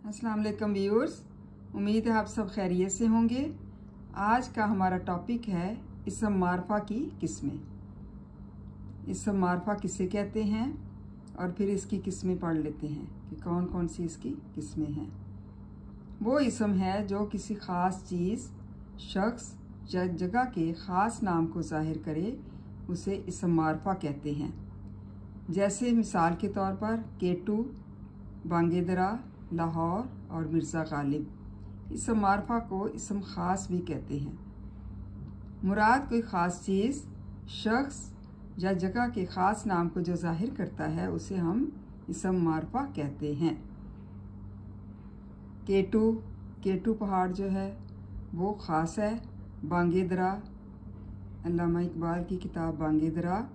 अस्सलाम वालेकुम व्यूअर्स, उम्मीद है आप सब खैरियत से होंगे। आज का हमारा टॉपिक है इसम मारफा की किस्में। इसम मारफा किसे कहते हैं और फिर इसकी किस्में पढ़ लेते हैं कि कौन कौन सी इसकी किस्में हैं। वो इसम है जो किसी ख़ास चीज़, शख्स या जगह के ख़ास नाम को ज़ाहिर करे, उसे इसम मारफा कहते हैं। जैसे मिसाल के तौर पर केटू, बांगेदरा, लाहौर और मिर्ज़ा गालिब। इसम मारफा को इसम ख़ास भी कहते हैं। मुराद कोई ख़ास चीज़, शख्स या जगह के ख़ास नाम को जो ज़ाहिर करता है उसे हम इसम मारफा कहते हैं। केटू पहाड़ जो है वो ख़ास है। बांगेदरा, अल्लामा इकबाल की किताब बांगेदरा,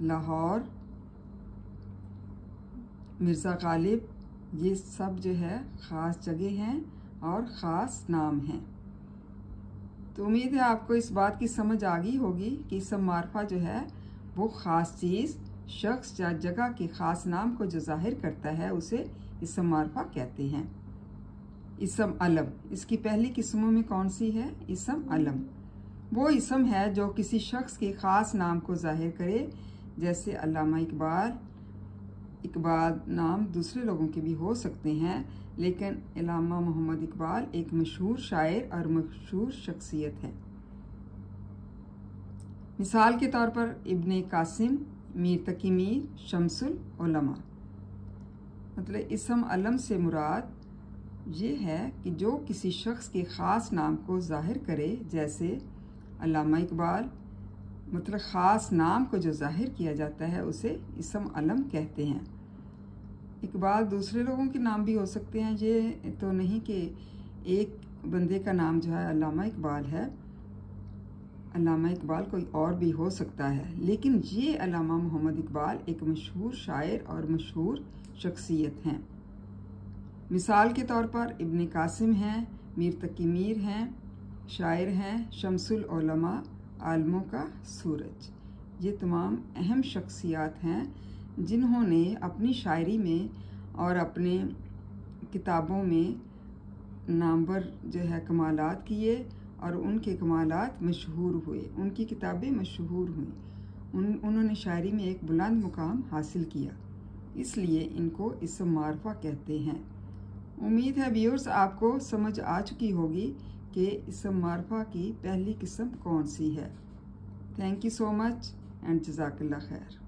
लाहौर, मिर्ज़ा गालिब, ये सब जो है ख़ास जगह हैं और ख़ास नाम हैं। तो उम्मीद है आपको इस बात की समझ आ गई होगी कि इसम मारफा जो है वो ख़ास चीज़, शख्स या जगह के ख़ास नाम को जो ज़ाहिर करता है उसे इसम मारफा कहते हैं। इसम अलम, इसकी पहली किस्मों में कौन सी है? इसम अलम वो इसम है जो किसी शख्स के ख़ास नाम को ज़ाहिर करे। जैसे अल्लामा इकबाल नाम दूसरे लोगों के भी हो सकते हैं, लेकिन अल्लामा मोहम्मद इकबाल एक मशहूर शायर और मशहूर शख्सियत है। मिसाल के तौर पर इब्ने कासिम, मीर तकी मीर, शमसुल उलमा। मतलब इसम अलम से मुराद ये है कि जो किसी शख्स के ख़ास नाम को ज़ाहिर करे। जैसे अल्लामा इकबाल, मतलब ख़ास नाम को जो ज़ाहिर किया जाता है उसे इसम अलम कहते हैं। इकबाल दूसरे लोगों के नाम भी हो सकते हैं, ये तो नहीं कि एक बंदे का नाम जो है अल्लामा इकबाल है। अल्लामा इकबाल कोई और भी हो सकता है, लेकिन ये अल्लामा मोहम्मद इकबाल एक मशहूर शायर और मशहूर शख्सियत हैं। मिसाल के तौर पर इब्ने कासिम हैं, मीर तकी मीर हैं, शायर हैं, शमसुल उलमा, आलमों का सूरज। ये तमाम अहम शख्सियात हैं जिन्होंने अपनी शायरी में और अपने किताबों में नामवर जो है कमालात किए और उनके कमालात मशहूर हुए, उनकी किताबें मशहूर हुईं। उन्होंने शायरी में एक बुलंद मुकाम हासिल किया, इसलिए इनको इसम मारफा कहते हैं। उम्मीद है व्यूअर्स आपको समझ आ चुकी होगी कि इसम मारफा की पहली किस्म कौन सी है। Thank you so much and जज़ाकल्लाह खैर।